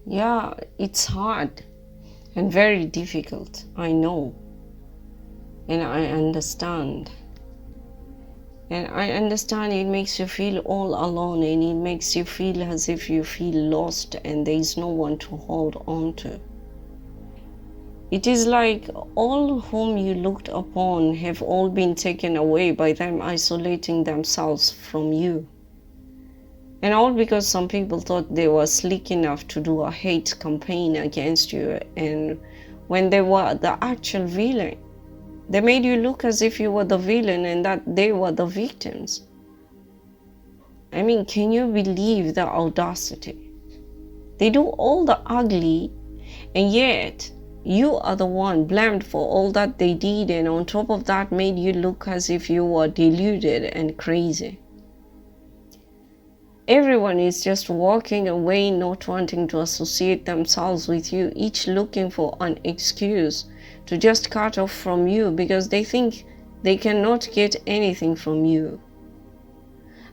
Yeah, it's hard and very difficult, I know. And I understand. And I understand it makes you feel all alone, and it makes you feel as if you feel lost and there is no one to hold on to. It is like all whom you looked upon have all been taken away by them isolating themselves from you. And all because some people thought they were slick enough to do a hate campaign against you, and when they were the actual villain, they made you look as if you were the villain and that they were the victims. I mean, can you believe the audacity? They do all the ugly, and yet you are the one blamed for all that they did, and on top of that made you look as if you were deluded and crazy. Everyone is just walking away, not wanting to associate themselves with you, each looking for an excuse to just cut off from you because they think they cannot get anything from you.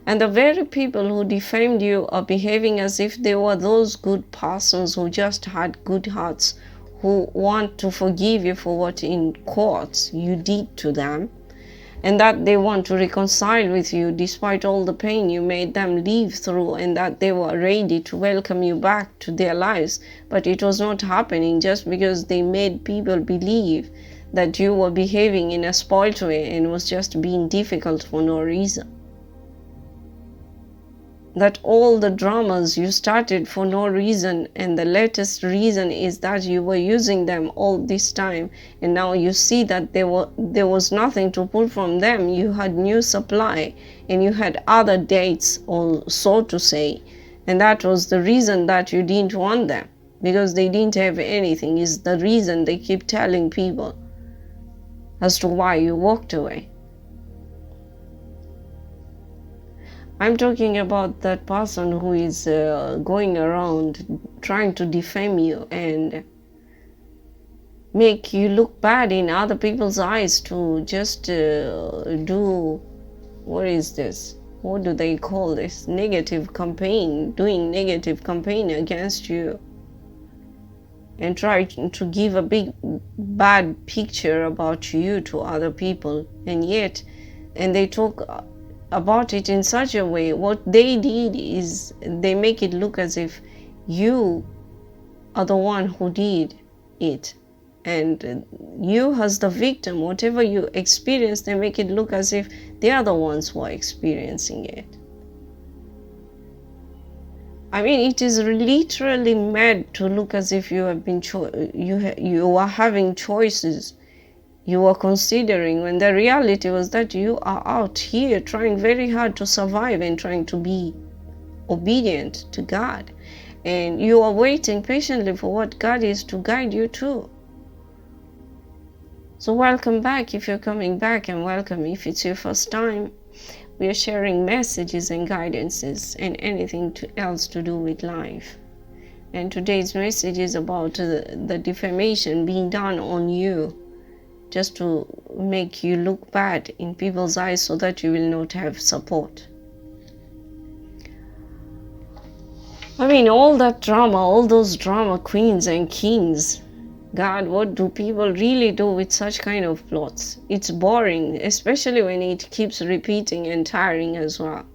And the very people who defamed you are behaving as if they were those good persons who just had good hearts, who want to forgive you for what in courts you did to them, and that they want to reconcile with you despite all the pain you made them live through, and that they were ready to welcome you back to their lives. But it was not happening just because they made people believe that you were behaving in a spoiled way and was just being difficult for no reason. That all the dramas you started for no reason, and the latest reason is that you were using them all this time, and now you see that there was nothing to pull from them. You had new supply and you had other dates, or so to say, and that was the reason that you didn't want them, because they didn't have anything, is the reason they keep telling people as to why you walked away. I'm talking about that person who is going around trying to defame you and make you look bad in other people's eyes, to just do, what is this? What do they call this? Negative campaign, doing negative campaign against you, and try to give a big bad picture about you to other people. And they talk about it in such a way. What they did is they make it look as if you are the one who did it, and you as the victim, whatever you experience, they make it look as if they are the ones who are experiencing it. I mean, it is literally mad to look as if you have been you are having choices you were considering, when the reality was that you are out here trying very hard to survive and trying to be obedient to God, and you are waiting patiently for what God is to guide you to. So welcome back if you're coming back, and welcome if it's your first time. We are sharing messages and guidances and anything else to do with life. And today's message is about the defamation being done on you, just to make you look bad in people's eyes so that you will not have support. I mean, all that drama, all those drama queens and kings, God, what do people really do with such kind of plots? It's boring, especially when it keeps repeating and tiring as well.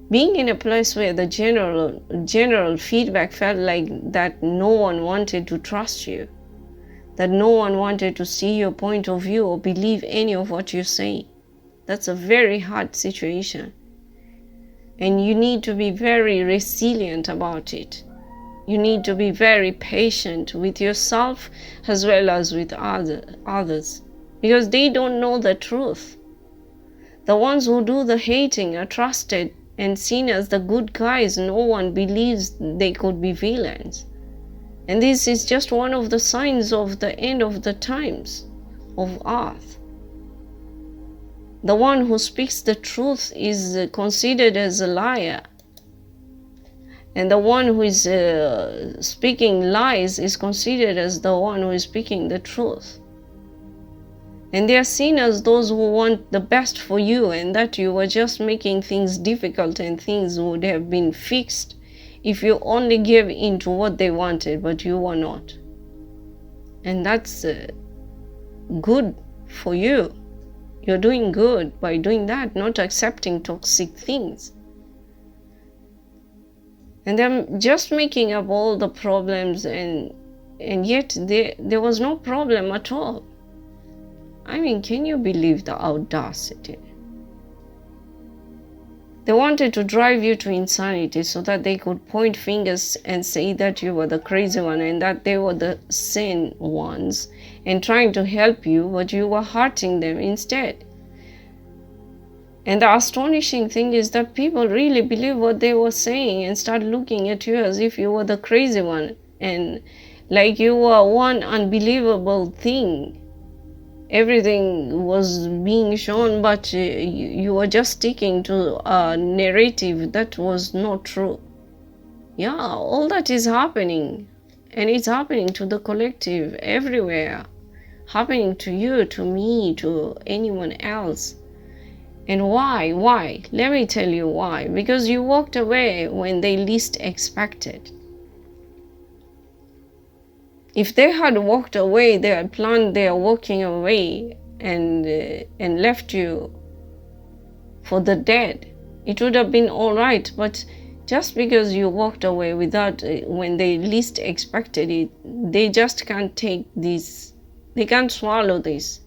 Being in a place where the general feedback felt like that no one wanted to trust you, that no one wanted to see your point of view or believe any of what you say. That's a very hard situation. And you need to be very resilient about it. You need to be very patient with yourself as well as with others, because they don't know the truth. The ones who do the hating are trusted and seen as the good guys. No one believes they could be villains. And this is just one of the signs of the end of the times of earth. The one who speaks the truth is considered as a liar. And the one who is speaking lies is considered as the one who is speaking the truth. And they are seen as those who want the best for you, and that you were just making things difficult and things would have been fixed if you only gave in to what they wanted, but you were not. And that's good for you. You're doing good by doing that, not accepting toxic things. And they're just making up all the problems, and yet there was no problem at all. I mean, can you believe the audacity? They wanted to drive you to insanity so that they could point fingers and say that you were the crazy one and that they were the sane ones and trying to help you, but you were hurting them instead. And the astonishing thing is that people really believe what they were saying and start looking at you as if you were the crazy one and like you were one unbelievable thing. Everything was being shown, but you were just sticking to a narrative that was not true. Yeah, all that is happening, and it's happening to the collective everywhere, happening to you, to me, to anyone else. And why? Let me tell you why. Because you walked away when they least expected. If they had walked away, they had planned their walking away and left you for the dead, it would have been all right. But just because you walked away without when they least expected it, they just can't take this. They can't swallow this.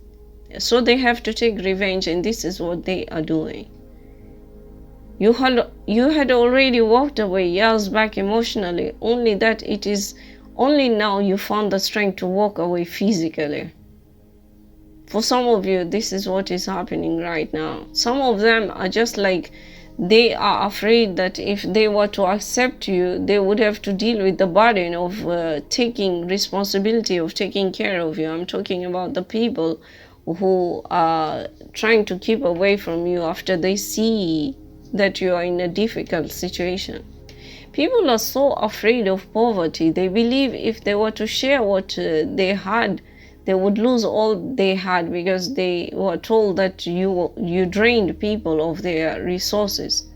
So they have to take revenge, and this is what they are doing. You had already walked away years back emotionally, only that it is only now you found the strength to walk away physically. For some of you, this is what is happening right now. Some of them are just like, they are afraid that if they were to accept you, they would have to deal with the burden of taking responsibility of taking care of you. I'm talking about the people who are trying to keep away from you after they see that you are in a difficult situation. People are so afraid of poverty. They believe if they were to share what they had, they would lose all they had, because they were told that you drained people of their resources,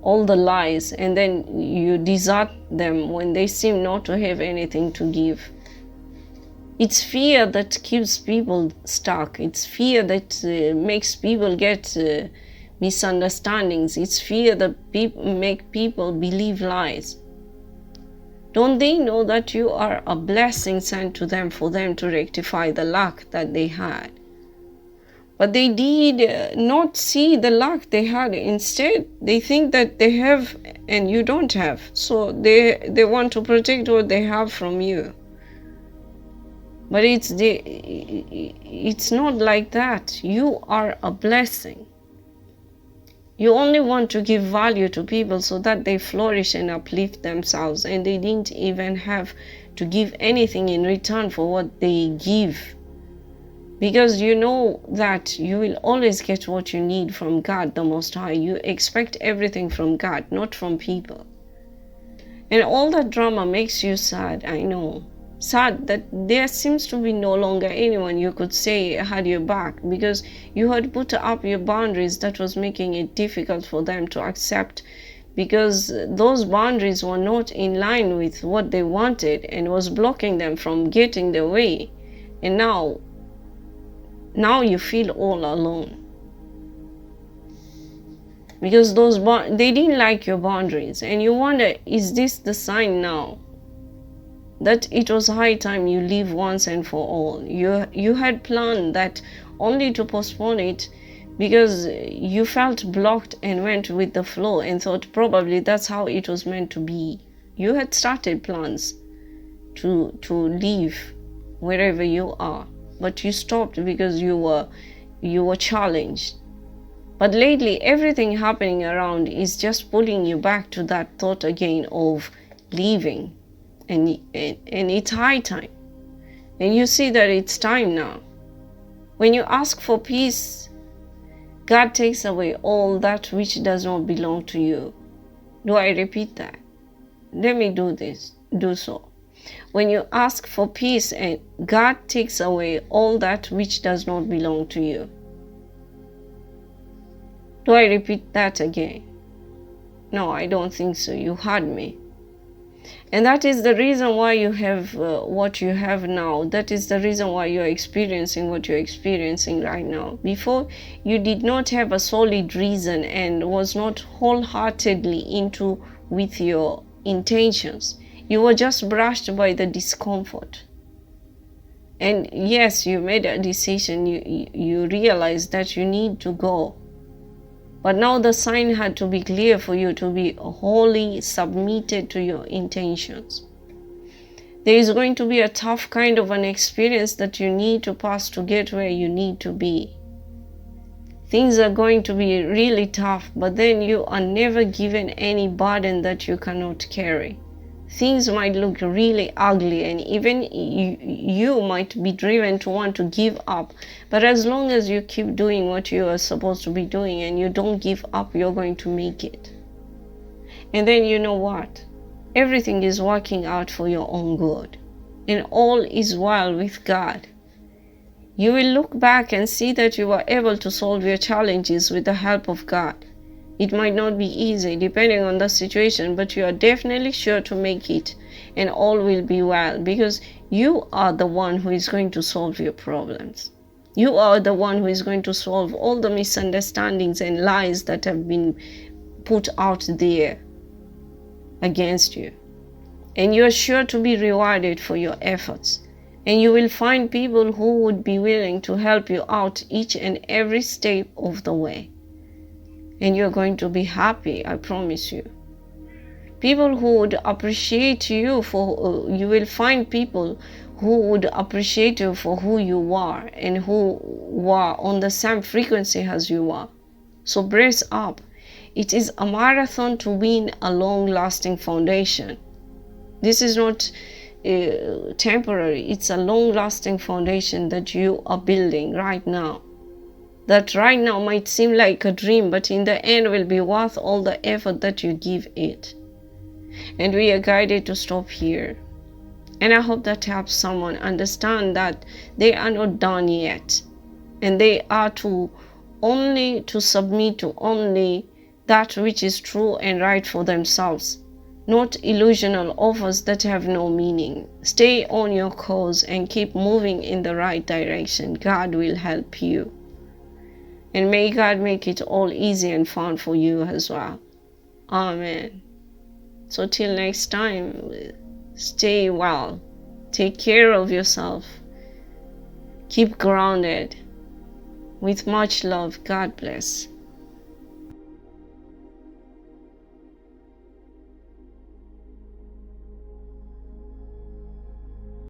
all the lies, and then you desert them when they seem not to have anything to give. It's fear that keeps people stuck. It's fear that makes people get misunderstandings. It's fear that make people believe lies. Don't they know that you are a blessing sent to them for them to rectify the lack that they had? But they did not see the lack they had. Instead, they think that they have and you don't have. So they want to protect what they have from you. But it's not like that. You are a blessing. You only want to give value to people so that they flourish and uplift themselves, and they didn't even have to give anything in return for what they give. Because you know that you will always get what you need from God the Most High. You expect everything from God, not from people. And all that drama makes you sad, I know. Sad that there seems to be no longer anyone you could say had your back, because you had put up your boundaries that was making it difficult for them to accept, because those boundaries were not in line with what they wanted and was blocking them from getting their way. And now you feel all alone, because they didn't like your boundaries, and you wonder, is this the sign now that it was high time you leave once and for all? You had planned that only to postpone it because you felt blocked and went with the flow and thought probably that's how it was meant to be. You had started plans to leave wherever you are, but you stopped because you were challenged. But lately, everything happening around is just pulling you back to that thought again of leaving. And it's high time. And you see that it's time now. When you ask for peace, God takes away all that which does not belong to you. Do I repeat that? Let me do so. When you ask for peace, and God takes away all that which does not belong to you. Do I repeat that again? No, I don't think so. You heard me. And that is the reason why you have what you have now. That is the reason why you are experiencing what you're experiencing right now. Before, you did not have a solid reason and was not wholeheartedly into with your intentions. You were just brushed by the discomfort. And yes, you made a decision. You realized that you need to go. But now the sign had to be clear for you to be wholly submitted to your intentions. There is going to be a tough kind of an experience that you need to pass to get where you need to be. Things are going to be really tough, but then you are never given any burden that you cannot carry. Things might look really ugly, and even you might be driven to want to give up. But as long as you keep doing what you are supposed to be doing and you don't give up, you're going to make it. And then you know what? Everything is working out for your own good. And all is well with God. You will look back and see that you were able to solve your challenges with the help of God. It might not be easy depending on the situation, but you are definitely sure to make it, and all will be well, because you are the one who is going to solve your problems. You are the one who is going to solve all the misunderstandings and lies that have been put out there against you. And you are sure to be rewarded for your efforts. And you will find people who would be willing to help you out each and every step of the way. And you're going to be happy, I promise you. People who would appreciate you for, you will find people who would appreciate you for who you are and who were on the same frequency as you are. So brace up. It is a marathon to win a long-lasting foundation. This is not temporary. It's a long-lasting foundation that you are building right now. That right now might seem like a dream, but in the end will be worth all the effort that you give it. And we are guided to stop here. And I hope that helps someone understand that they are not done yet. And they are to submit to only that which is true and right for themselves. Not illusional offers that have no meaning. Stay on your course and keep moving in the right direction. God will help you. And may God make it all easy and fun for you as well. Amen. So till next time, stay well. Take care of yourself. Keep grounded. With much love, God bless.